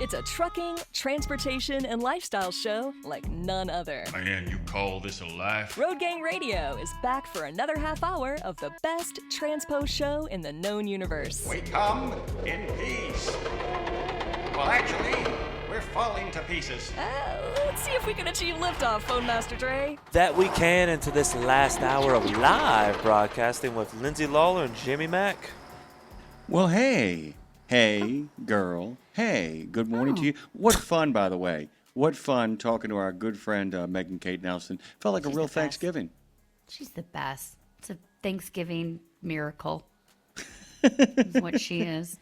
It's a trucking, transportation, and lifestyle show like none other. Man, you call this a life? Road Gang Radio is back for another half hour of the best transpo show in the known universe. We come in peace. Well, actually, we're falling to pieces. Let's see if we can achieve liftoff, Phone Master Dre. That we can into this last hour of live broadcasting with Lindsay Lawler and Jimmy Mac. Well, hey, girl. Hey, good morning to you. What fun, by the way. What fun talking to our good friend Megan Kate Nelson. Felt like a real Thanksgiving. She's the best. It's a Thanksgiving miracle. Is what she is.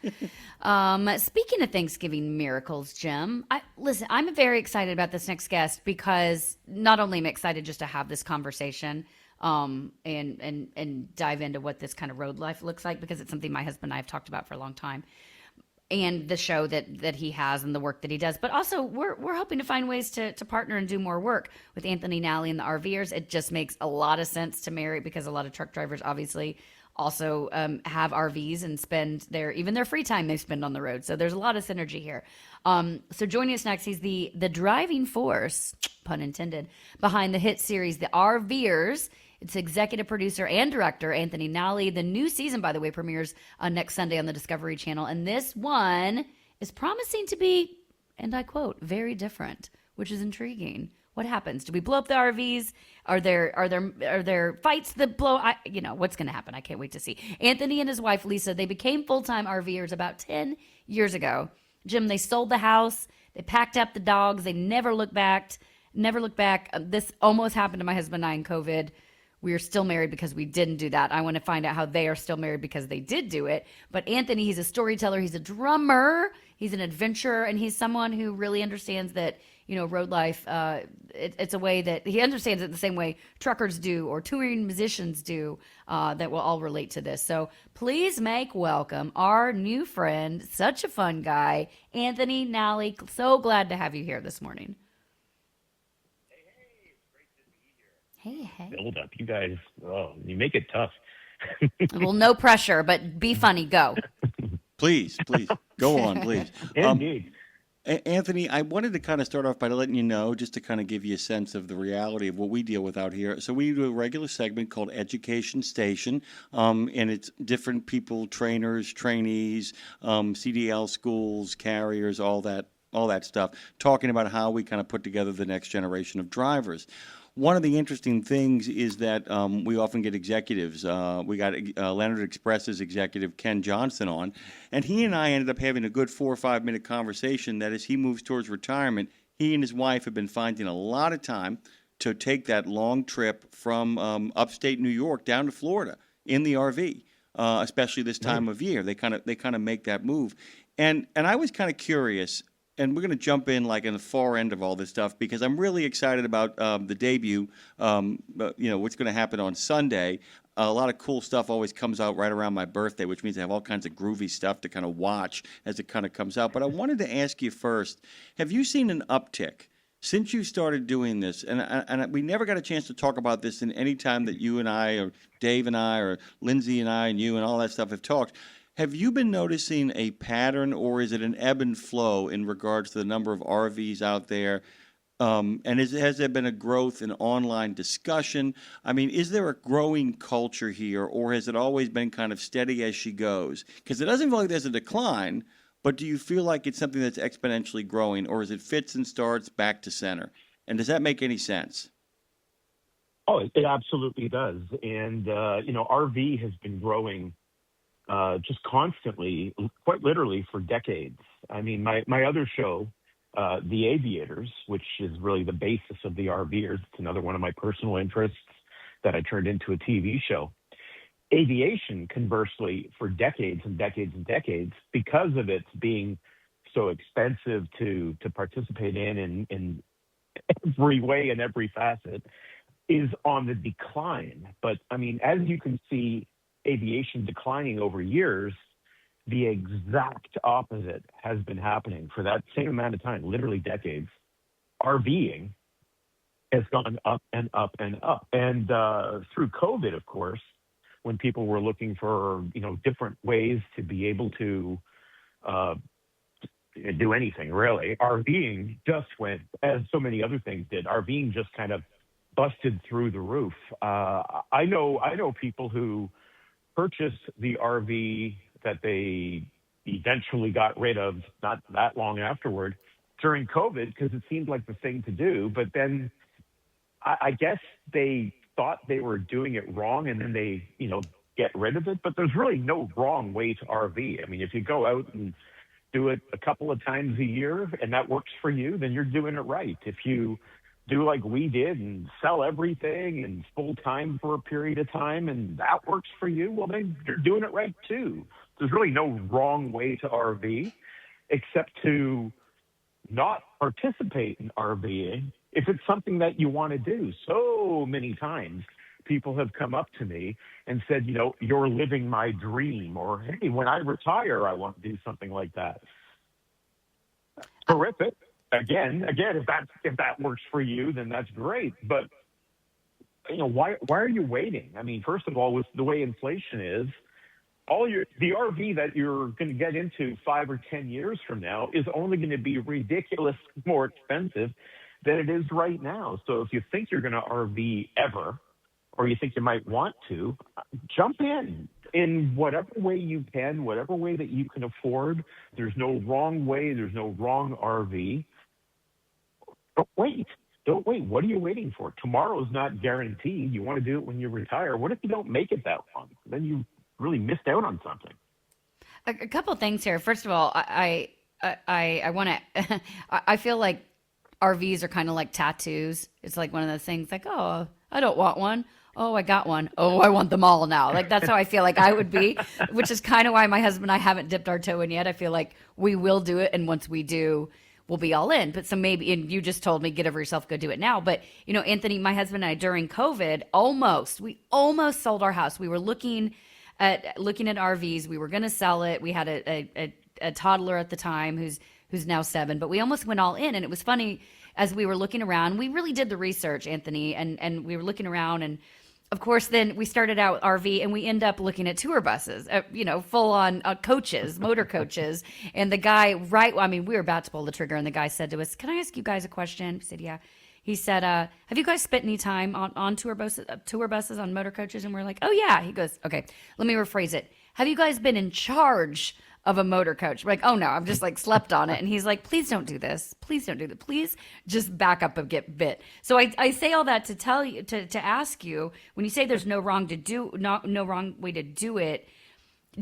Speaking of Thanksgiving miracles, Jim, I'm very excited about this next guest because not only am I excited just to have this conversation and dive into what this kind of road life looks like, because it's something my husband and I have talked about for a long time, and the show that he has and the work that he does. But also we're hoping to find ways to partner and do more work with Anthony Nalli and the RVers. It just makes a lot of sense to marry, because a lot of truck drivers obviously also have RVs and spend even their free time they spend on the road. So there's a lot of synergy here. So joining us next, he's the driving force, pun intended, behind the hit series The RVers. It's executive producer and director Anthony Nalli. The new season, by the way, premieres next Sunday on the Discovery Channel. And this one is promising to be, and I quote, very different, which is intriguing. What happens? Do we blow up the RVs? Are there fights that blow? What's going to happen? I can't wait to see. Anthony and his wife, Lisa, they became full-time RVers about 10 years ago. Jim, they sold the house. They packed up the dogs. They never looked back. This almost happened to my husband and I in COVID. We are still married because we didn't do that. I want to find out how they are still married because they did do it. But Anthony, he's a storyteller. He's a drummer. He's an adventurer. And he's someone who really understands that, road life, it's a way that he understands it the same way truckers do or touring musicians do, that will all relate to this. So please make welcome our new friend, such a fun guy, Anthony Nalli. So glad to have you here this morning. Hey. Build up. You guys, you make it tough. Well, no pressure, but be funny. Go. Please. Go on, please. Indeed. Anthony, I wanted to kind of start off by letting you know, just to kind of give you a sense of the reality of what we deal with out here. So we do a regular segment called Education Station, and it's different people, trainers, trainees, CDL schools, carriers, all that stuff, talking about how we kind of put together the next generation of drivers. One of the interesting things is that we often get executives. We got Leonard Express's executive, Ken Johnson, on, and he and I ended up having a good 4 or 5 minute conversation that as he moves towards retirement, he and his wife have been finding a lot of time to take that long trip from upstate New York down to Florida in the RV, especially this time of year. They kind of make that move. And I was kind of curious, and we're going to jump in like in the far end of all this stuff because I'm really excited about the debut, what's going to happen on Sunday. A lot of cool stuff always comes out right around my birthday, which means I have all kinds of groovy stuff to kind of watch as it kind of comes out. But I wanted to ask you first, have you seen an uptick since you started doing this? And we never got a chance to talk about this in any time that you and I or Dave and I or Lindsay and I and you and all that stuff have talked. Have you been noticing a pattern, or is it an ebb and flow in regards to the number of RVs out there? And has there been a growth in online discussion? I mean, is there a growing culture here, or has it always been kind of steady as she goes? Because it doesn't feel like there's a decline, but do you feel like it's something that's exponentially growing, or is it fits and starts back to center? And does that make any sense? Oh, it absolutely does. And, RV has been growing just constantly, quite literally for decades. I mean, my other show, The Aviators, which is really the basis of the RVers, it's another one of my personal interests that I turned into a TV show. Aviation, conversely, for decades and decades and decades, because of its being so expensive to participate in every way and every facet, is on the decline. But, I mean, as you can see, aviation declining over years, the exact opposite has been happening for that same amount of time, literally decades. RVing has gone up and up and up. And through COVID, of course, when people were looking for, different ways to be able to do anything really. RVing just went, as so many other things did. RVing just kind of busted through the roof. I know people who purchased the RV that they eventually got rid of not that long afterward during COVID because it seemed like the thing to do. But then I guess they thought they were doing it wrong, and then they, get rid of it. But there's really no wrong way to RV. I mean, if you go out and do it a couple of times a year and that works for you, then you're doing it right. If you do like we did and sell everything and full time for a period of time and that works for you, well, then you're doing it right too. There's really no wrong way to RV except to not participate in RVing if it's something that you want to do. So many times people have come up to me and said, you're living my dream, or, hey, when I retire, I want to do something like that. Terrific. Again, if that works for you, then that's great. But, why are you waiting? I mean, first of all, with the way inflation is, the RV that you're going to get into 5 or 10 years from now is only going to be ridiculous more expensive than it is right now. So if you think you're going to RV ever, or you think you might want to, jump in whatever way you can, whatever way that you can afford. There's no wrong way. There's no wrong RV. Don't wait. What are you waiting for? Tomorrow's not guaranteed. You want to do it when you retire. What if you don't make it that long? Then you really missed out on something. A couple things here. First of all, I want to. I feel like RVs are kind of like tattoos. It's like one of those things. Like, oh, I don't want one. Oh, I got one. Oh, I want them all now. Like, that's how I feel like I would be, which is kind of why my husband and I haven't dipped our toe in yet. I feel like we will do it, and once we do, we'll be all in. But so maybe, and you just told me, get over yourself, go do it now. But, Anthony, my husband and I, during COVID, we almost sold our house. We were looking at RVs. We were going to sell it. We had a toddler at the time who's now 7, but we almost went all in. And it was funny, as we were looking around, we really did the research, Anthony, and we were looking around, and of course, then we started out RV, and we end up looking at tour buses, full on coaches, motor coaches. And the guy, we were about to pull the trigger, and the guy said to us, "Can I ask you guys a question?" We said, "Yeah." He said, "Have you guys spent any time on tour buses on motor coaches?" And we're like, "Oh yeah." He goes, "Okay, let me rephrase it. Have you guys been in charge of a motor coach?" We're like, "Oh no, I've just slept on it." And he's like, "Please don't do this. Please don't do that. Please just back up and get bit." So I say all that to tell you, to ask you, when you say there's no wrong way to do it,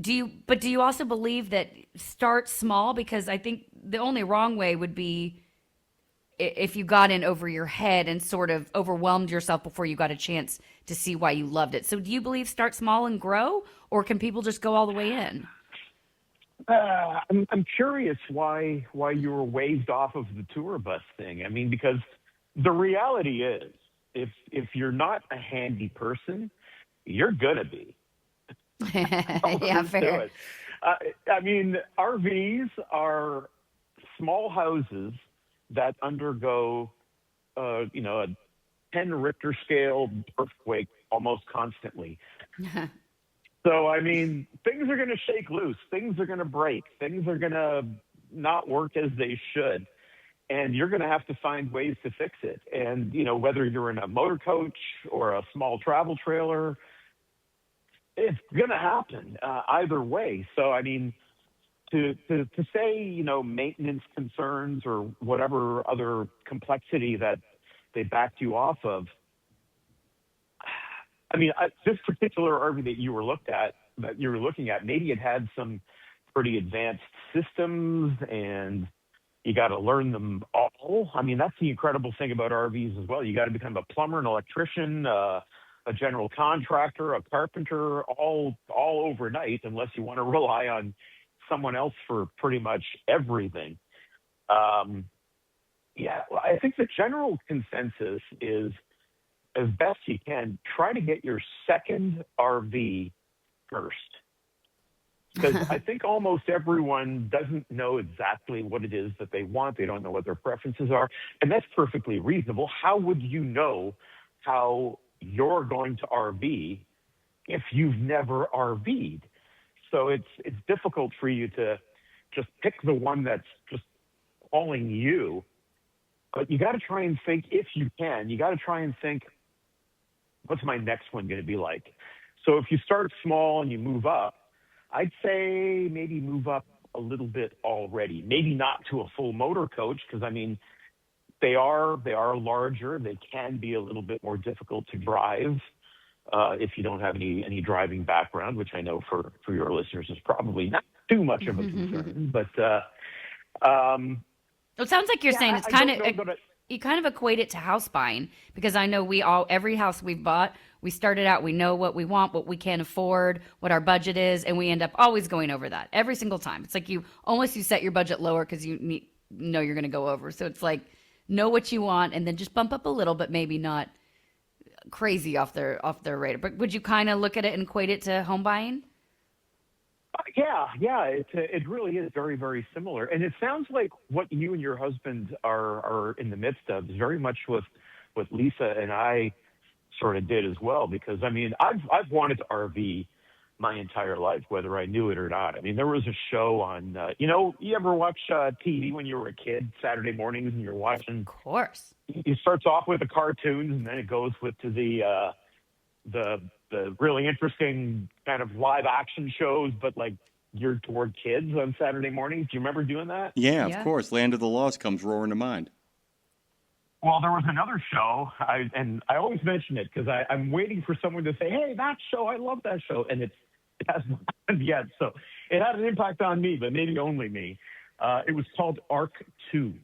do you also believe that start small? Because I think the only wrong way would be if you got in over your head and sort of overwhelmed yourself before you got a chance to see why you loved it. So do you believe start small and grow, or can people just go all the way in? I'm curious why you were waved off of the tour bus thing. I mean, because the reality is, if you're not a handy person, you're gonna be. Yeah, fair. I mean, RVs are small houses that undergo, a 10 Richter scale earthquake almost constantly. So, I mean, things are going to shake loose. Things are going to break. Things are going to not work as they should. And you're going to have to find ways to fix it. And, whether you're in a motor coach or a small travel trailer, it's going to happen either way. So, I mean, to say, maintenance concerns or whatever other complexity that they backed you off of, I mean, this particular RV that you were looking at, maybe it had some pretty advanced systems, and you got to learn them all. I mean, that's the incredible thing about RVs as well. You got to become a plumber, an electrician, a general contractor, a carpenter, all overnight, unless you want to rely on someone else for pretty much everything. Yeah, I think the general consensus is, as best you can, try to get your second RV first. Because I think almost everyone doesn't know exactly what it is that they want. They don't know what their preferences are. And that's perfectly reasonable. How would you know how you're going to RV if you've never RV'd? So it's difficult for you to just pick the one that's just calling you, but you got to try and think, if you can, you got to try and think, what's my next one going to be like? So if you start small and you move up, I'd say maybe move up a little bit already. Maybe not to a full motor coach, because I mean, they are larger. They can be a little bit more difficult to drive if you don't have any driving background, which I know for your listeners is probably not too much of a concern. But it sounds like you're saying it's kind of you kind of equate it to house buying, because I know every house we've bought, we started out, we know what we want, what we can afford, what our budget is, and we end up always going over that every single time. It's like you set your budget lower because you know you're going to go over. So it's like, know what you want and then just bump up a little, but maybe not crazy off their radar. But would you kind of look at it and equate it to home buying? Yeah, it really is very, very similar. And it sounds like what you and your husband are in the midst of is very much what Lisa and I sort of did as well. Because I mean, I've wanted to RV my entire life, whether I knew it or not. I mean, there was a show on, you ever watch TV when you were a kid, Saturday mornings, and you're watching? Of course. It starts off with the cartoons, and then it goes to the really interesting kind of live action shows, but like geared toward kids on Saturday mornings. Do you remember doing that? Yeah, of course. Land of the Lost comes roaring to mind. Well, there was another show, and I always mention it because I'm waiting for someone to say, hey, that show, I love that show. And it hasn't happened yet. So it had an impact on me, but maybe only me. It was called Arc 2.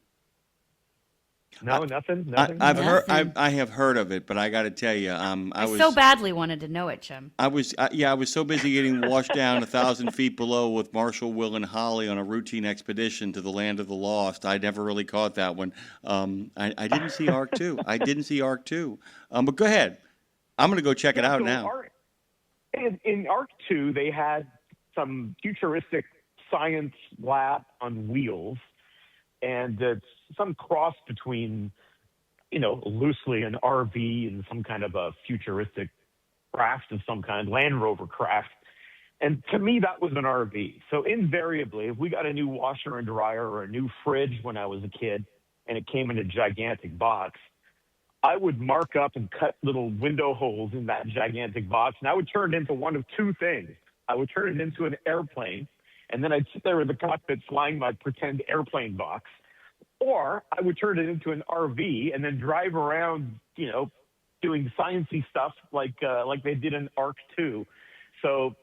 No, nothing. I've heard. I have heard of it, but I got to tell you, I was so badly wanted to know it, Jim. I was so busy getting washed down 1,000 feet below with Marshall, Will, and Holly on a routine expedition to the Land of the Lost. I never really caught that one. I didn't see Arc 2. But go ahead. I'm going to go check it out now. In Arc 2, they had some futuristic science lab on wheels, and it's some cross between, loosely an RV and some kind of a futuristic craft of some kind, Land Rover craft. And to me, that was an RV. So invariably, if we got a new washer and dryer or a new fridge when I was a kid, and it came in a gigantic box, I would mark up and cut little window holes in that gigantic box, and I would turn it into one of two things. I would turn it into an airplane, and then I'd sit there in the cockpit flying my pretend airplane box. Or I would turn it into an RV and then drive around, doing sciencey stuff like they did in Arc 2. So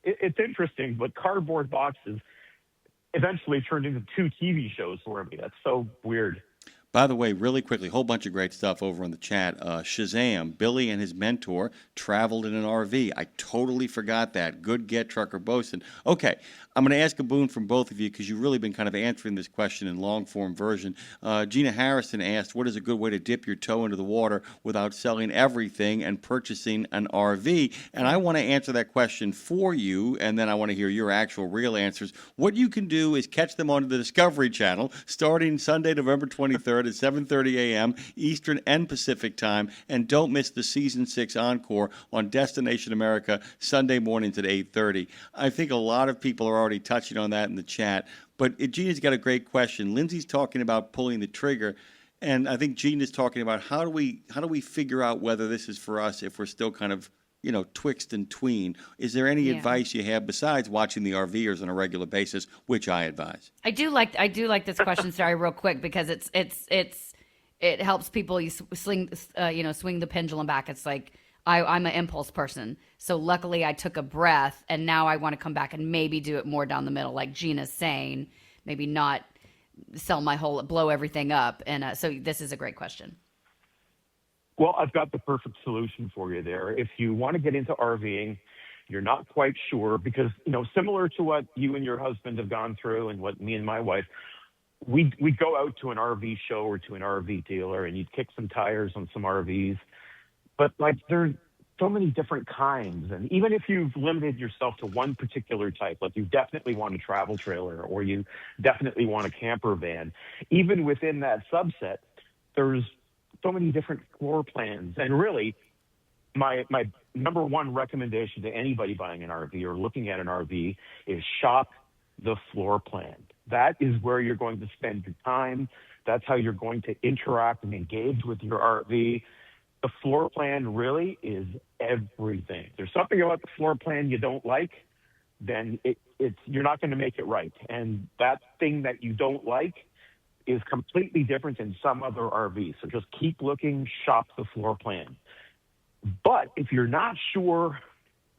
it's interesting, but cardboard boxes eventually turned into 2 TV shows for me. That's so weird. By the way, really quickly, a whole bunch of great stuff over in the chat. Shazam, Billy and his mentor traveled in an RV. I totally forgot that. Good get, Trucker Bosun. Okay, I'm going to ask a boon from both of you because you've really been kind of answering this question in long-form version. Gina Harrison asked, what is a good way to dip your toe into the water without selling everything and purchasing an RV? And I want to answer that question for you, and then I want to hear your actual real answers. What you can do is catch them on the Discovery Channel starting Sunday, November 23rd at 7:30 a.m. Eastern and Pacific time, and don't miss the Season 6 encore on Destination America Sunday mornings at 8:30. I think a lot of people are already touching on that in the chat, but Gina's got a great question. Lindsay's talking about pulling the trigger, and I think Gina's talking about how do we figure out whether this is for us if we're still kind of twixt and tween. Is there any advice you have besides watching the RVers on a regular basis, which I advise? I do like this question, sorry, real quick, because it helps people swing the pendulum back. It's like I'm an impulse person, so luckily I took a breath, and now I want to come back and maybe do it more down the middle, like Gina's saying, maybe not blow everything up. And so this is a great question. Well, I've got the perfect solution for you there. If you want to get into RVing, you're not quite sure because, similar to what you and your husband have gone through and what me and my wife, we go out to an RV show or to an RV dealer and you'd kick some tires on some RVs. But there's so many different kinds. And even if you've limited yourself to one particular type, like you definitely want a travel trailer or you definitely want a camper van, even within that subset, there's so many different floor plans. And really, my number one recommendation to anybody buying an RV or looking at an RV is shop the floor plan. That is where you're going to spend your time. That's how you're going to interact and engage with your RV. The floor plan really is everything. If there's something about the floor plan you don't like, then you're not going to make it right. And that thing that you don't like is completely different in some other RV. So just keep looking, shop the floor plan. But if you're not sure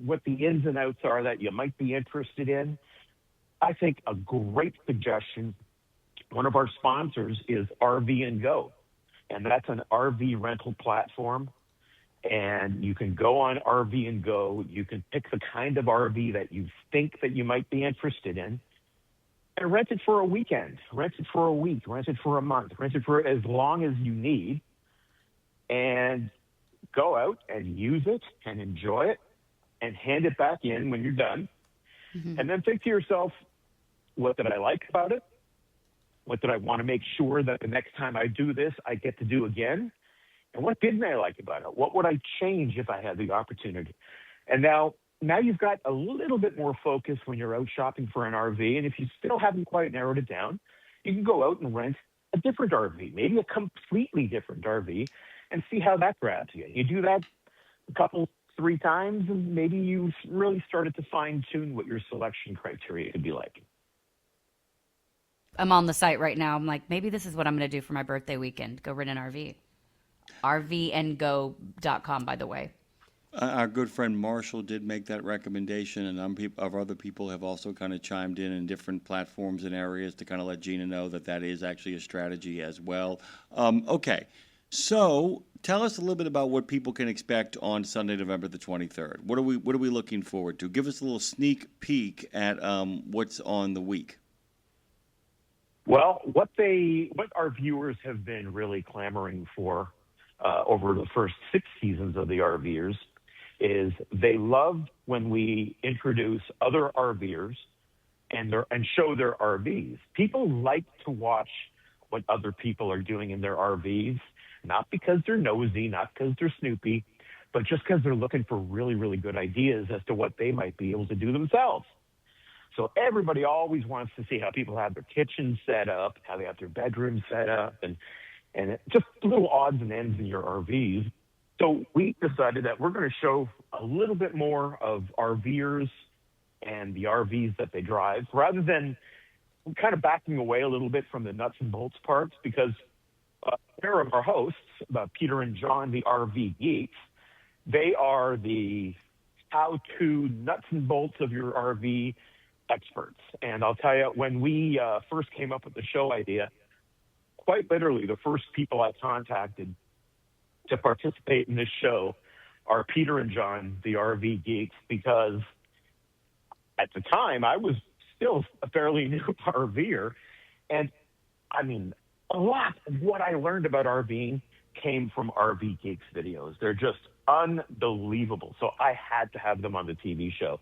what the ins and outs are that you might be interested in, I think a great suggestion, one of our sponsors is RV and Go. And that's an RV rental platform. And you can go on RV and Go. You can pick the kind of RV that you think that you might be interested in and rent it for a weekend, rent it for a week, rent it for a month, rent it for as long as you need, and go out and use it and enjoy it and hand it back in when you're done. Mm-hmm. And then think to yourself, what did I like about it? What did I want to make sure that the next time I do this, I get to do again? And what didn't I like about it? What would I change if I had the opportunity? And now you've got a little bit more focus when you're out shopping for an RV. And if you still haven't quite narrowed it down, you can go out and rent a different RV, maybe a completely different RV, and see how that grabs you. You do that a 3 times, and maybe you've really started to fine-tune what your selection criteria could be like. I'm on the site right now. I'm like, maybe this is what I'm going to do for my birthday weekend. Go rent an RV. RVandgo.com, by the way. Our good friend Marshall did make that recommendation, and other people have also kind of chimed in different platforms and areas to kind of let Gina know that is actually a strategy as well. Okay, so tell us a little bit about what people can expect on Sunday, November the 23rd. What are we looking forward to? Give us a little sneak peek at what's on the week. Well, what our viewers have been really clamoring for over the first 6 seasons of the RVers is they love when we introduce other RVers and show their RVs. People like to watch what other people are doing in their RVs, not because they're nosy, not because they're snoopy, but just because they're looking for really, really good ideas as to what they might be able to do themselves. So everybody always wants to see how people have their kitchen set up, how they have their bedroom set up, and just little odds and ends in your RVs. So we decided that we're going to show a little bit more of RVers and the RVs that they drive, rather than kind of backing away a little bit from the nuts and bolts parts, because a pair of our hosts, Peter and John, the RV geeks, they are the how-to nuts and bolts of your RV experts. And I'll tell you, when we first came up with the show idea, quite literally the first people I contacted to participate in this show are Peter and John, the RV geeks, because at the time I was still a fairly new RVer. And I mean, a lot of what I learned about RVing came from RV Geeks videos. They're just unbelievable. So I had to have them on the TV show.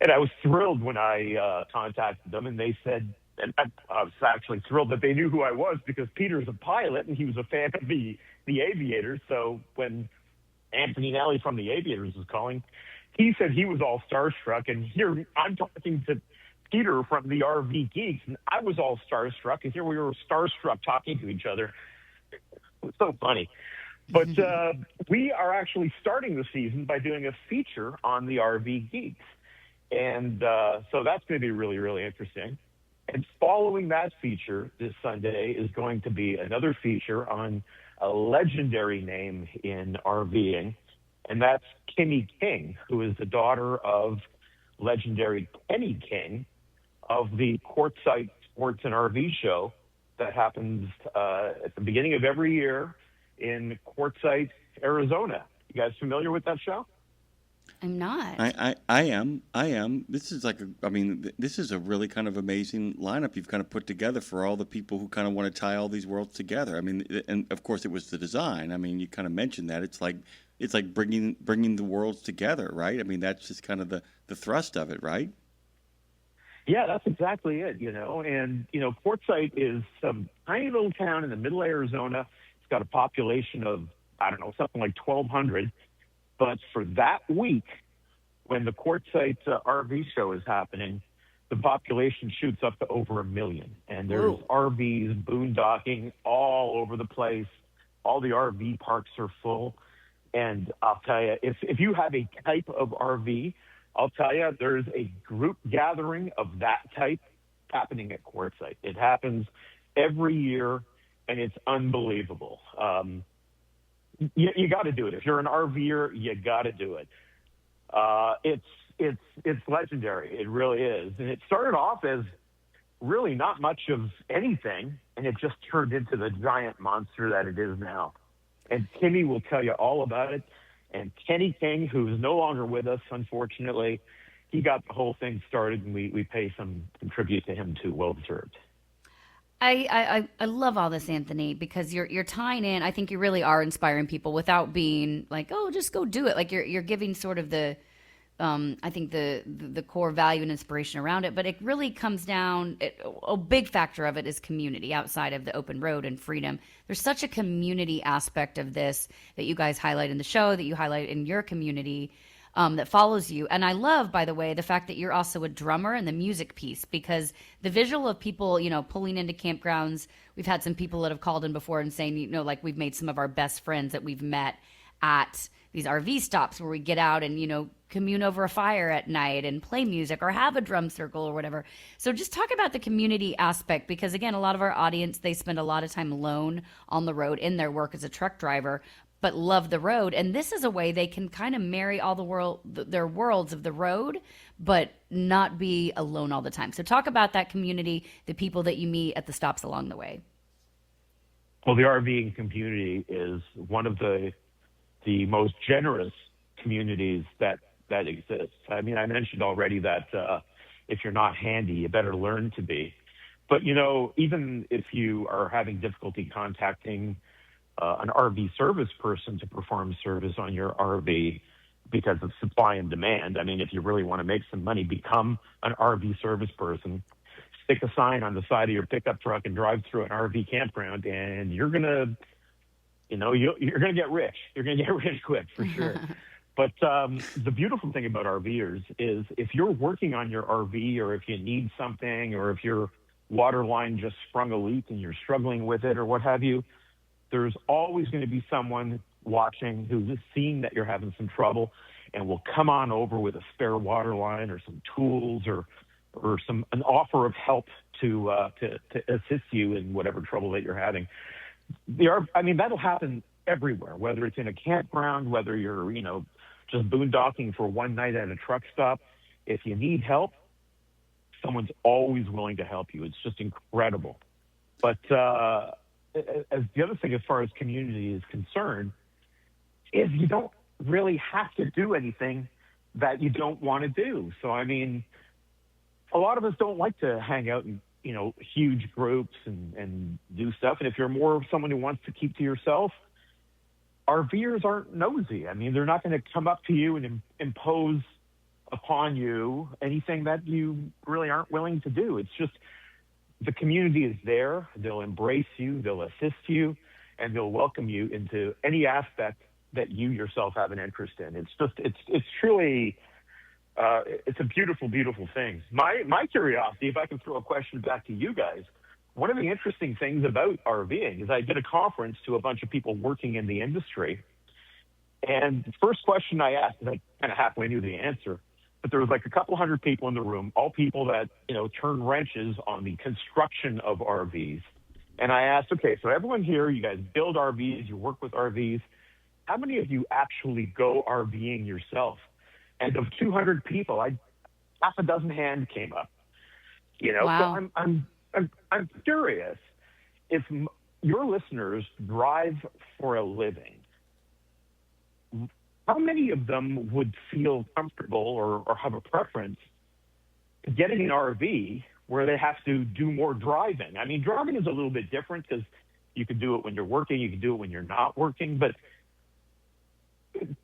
And I was thrilled when I contacted them, and they said, and I was actually thrilled that they knew who I was, because Peter's a pilot and he was a fan of the Aviators. So when Anthony Nalli from the Aviators was calling, he said he was all starstruck. And here I'm talking to Peter from the RV Geeks, and I was all starstruck. And here we were starstruck talking to each other. It was so funny. But we are actually starting the season by doing a feature on the RV Geeks. And so that's going to be really, really interesting. And following that feature this Sunday is going to be another feature on a legendary name in RVing, and that's Kimmy King, who is the daughter of legendary Kenny King of the Quartzsite Sports and RV show that happens at the beginning of every year in Quartzsite, Arizona. You guys familiar with that show? I'm not. I am. This is this is a really kind of amazing lineup you've kind of put together for all the people who kind of want to tie all these worlds together. I mean, and of course it was the design. I mean, you kind of mentioned that. It's like bringing the worlds together, right? I mean, that's just kind of the thrust of it, right? Yeah, that's exactly it, And, Quartzsite is some tiny little town in the middle of Arizona. It's got a population of, something like 1,200. But for that week, when the Quartzsite RV show is happening, the population shoots up to over 1 million. And there's RVs, boondocking all over the place. All the RV parks are full. And I'll tell you, if you have a type of RV, I'll tell you, there's a group gathering of that type happening at Quartzsite. It happens every year, and it's unbelievable. You got to do it. If you're an RVer, you got to do it. It's legendary. It really is. And it started off as really not much of anything, and it just turned into the giant monster that it is now. And Timmy will tell you all about it. And Kenny King, who is no longer with us, unfortunately, he got the whole thing started, and we pay some tribute to him too. Well deserved. I love all this, Anthony, because you're tying in. I think you really are inspiring people without being like, oh, just go do it. Like you're giving sort of the, I think the core value and inspiration around it. But it really comes down. A big factor of it is community outside of the open road and freedom. There's such a community aspect of this that you guys highlight in the show, that you highlight in your community. That follows you. And I love, by the way, the fact that you're also a drummer and the music piece, because the visual of people, pulling into campgrounds, we've had some people that have called in before and saying, like we've made some of our best friends that we've met at these RV stops where we get out and, commune over a fire at night and play music or have a drum circle or whatever. So just talk about the community aspect, because again, a lot of our audience, they spend a lot of time alone on the road in their work as a truck driver, but love the road. And this is a way they can kind of marry all their worlds of the road, but not be alone all the time. So talk about that community, the people that you meet at the stops along the way. Well, the RVing community is one of the most generous communities that exists. I mean, I mentioned already that if you're not handy, you better learn to be. But, even if you are having difficulty contacting an RV service person to perform service on your RV because of supply and demand. I mean, if you really want to make some money, become an RV service person, stick a sign on the side of your pickup truck and drive through an RV campground, and you're going to, you're going to get rich. You're going to get rich quick for sure. But the beautiful thing about RVers is if you're working on your RV, or if you need something, or if your water line just sprung a leak and you're struggling with it or what have you, there's always going to be someone watching who's seeing that you're having some trouble and will come on over with a spare water line or some tools or an offer of help to assist you in whatever trouble that you're having. That'll happen everywhere, whether it's in a campground, whether you're, just boondocking for one night at a truck stop. If you need help, someone's always willing to help you. It's just incredible. But as the other thing, as far as community is concerned, is you don't really have to do anything that you don't want to do. So, I mean, a lot of us don't like to hang out in, huge groups and do stuff. And if you're more of someone who wants to keep to yourself, RVers aren't nosy. I mean, they're not going to come up to you and impose upon you anything that you really aren't willing to do. It's just, the community is there. They'll embrace you, they'll assist you, and they'll welcome you into any aspect that you yourself have an interest in. It's truly, it's a beautiful, beautiful thing. My curiosity, if I can throw a question back to you guys, one of the interesting things about RVing is I did a conference to a bunch of people working in the industry, and the first question I asked, and I kind of halfway knew the answer, but there was like a couple hundred people in the room, all people that, turn wrenches on the construction of RVs. And I asked, okay, so everyone here, you guys build RVs, you work with RVs. How many of you actually go RVing yourself? And of 200 people, half a dozen hands came up. Wow. So I'm curious, if your listeners drive for a living, how many of them would feel comfortable or have a preference to getting an RV where they have to do more driving? I mean, driving is a little bit different because you can do it when you're working, you can do it when you're not working, but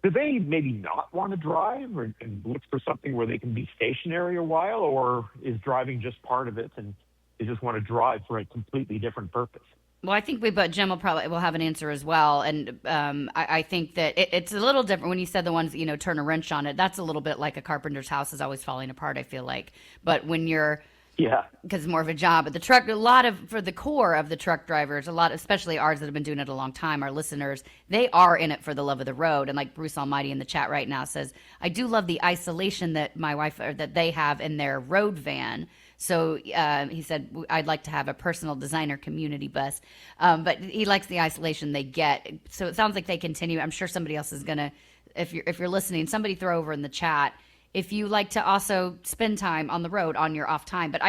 do they maybe not want to drive and look for something where they can be stationary a while, or is driving just part of it and they just want to drive for a completely different purpose? Well, I think Jim will have an answer as well, and I think that it's a little different when you said the ones that, turn a wrench on it. That's a little bit like a carpenter's house is always falling apart. I feel like, but when you're because it's more of a job. But the truck, for the core of the truck drivers, especially ours that have been doing it a long time, our listeners, they are in it for the love of the road. And like Bruce Almighty in the chat right now says, I do love the isolation that my wife or that they have in their road van. So he said, I'd like to have a personal designer community bus. But he likes the isolation they get. So it sounds like they continue. I'm sure somebody else is going to, if you're listening, somebody throw over in the chat if you like to also spend time on the road on your off time. But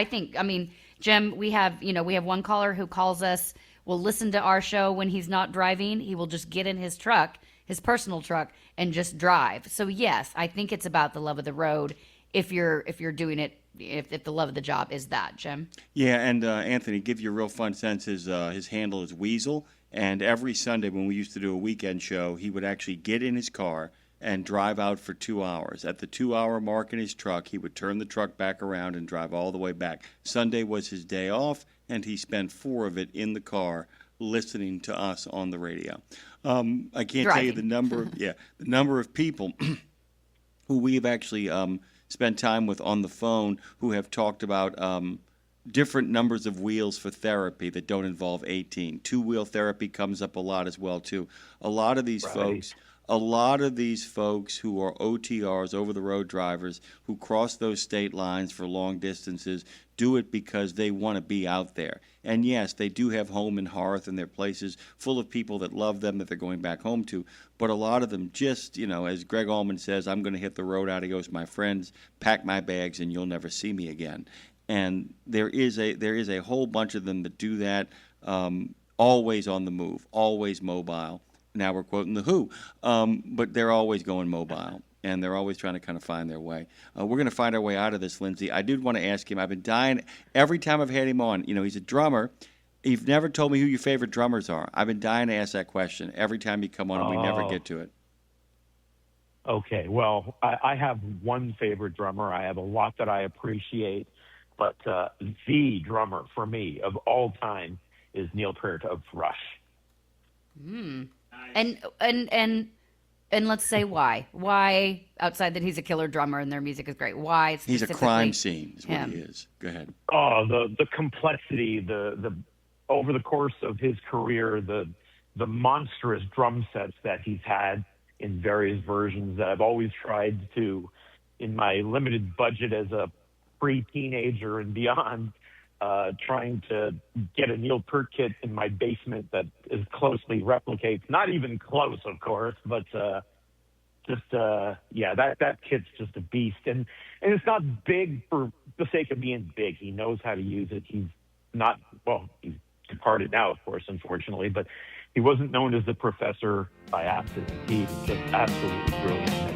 Jim, we have one caller who calls us, will listen to our show when he's not driving. He will just get in his truck, his personal truck, and just drive. So yes, I think it's about the love of the road if you're doing it, if the love of the job is that, Jim. Yeah, and Anthony, give you a real fun sense, his handle is Weasel, and every Sunday when we used to do a weekend show, he would actually get in his car and drive out for 2 hours. At the 2-hour mark in his truck, he would turn the truck back around and drive all the way back. Sunday was his day off, and he spent 4 of it in the car listening to us on the radio. I can't tell you the number of people who we've actually spent time with on the phone who have talked about different numbers of wheels for therapy that don't involve 18. 2-wheel therapy comes up a lot as well, too. A lot of these folks who are OTRs, over-the-road drivers, who cross those state lines for long distances, do it because they want to be out there. And yes, they do have home and hearth, and they're places full of people that love them that they're going back home to. But a lot of them just, as Greg Allman says, I'm going to hit the road, adios, my friends, pack my bags, and you'll never see me again. And there is a whole bunch of them that do that, always on the move, always mobile. Now we're quoting The Who, but they're always going mobile, and they're always trying to kind of find their way. We're going to find our way out of this, Lindsay. I did want to ask him. I've been dying every time I've had him on. He's a drummer. You've never told me who your favorite drummers are. I've been dying to ask that question every time you come on, and we never get to it. Okay, well, I have one favorite drummer. I have a lot that I appreciate, but the drummer for me of all time is Neil Peart of Rush. And let's say why. Why, outside that he's a killer drummer and their music is great, why he's a crime scene is what he is. Go ahead. Oh, the complexity, the over the course of his career, the monstrous drum sets that he's had in various versions that I've always tried to, in my limited budget as a pre-teenager and beyond, trying to get a Neil Peart kit in my basement that as closely replicates, not even close, of course, but that kit's just a beast. And it's not big for the sake of being big. He knows how to use it. He's departed now, of course, unfortunately, but he wasn't known as the professor by accident. He's just absolutely brilliant.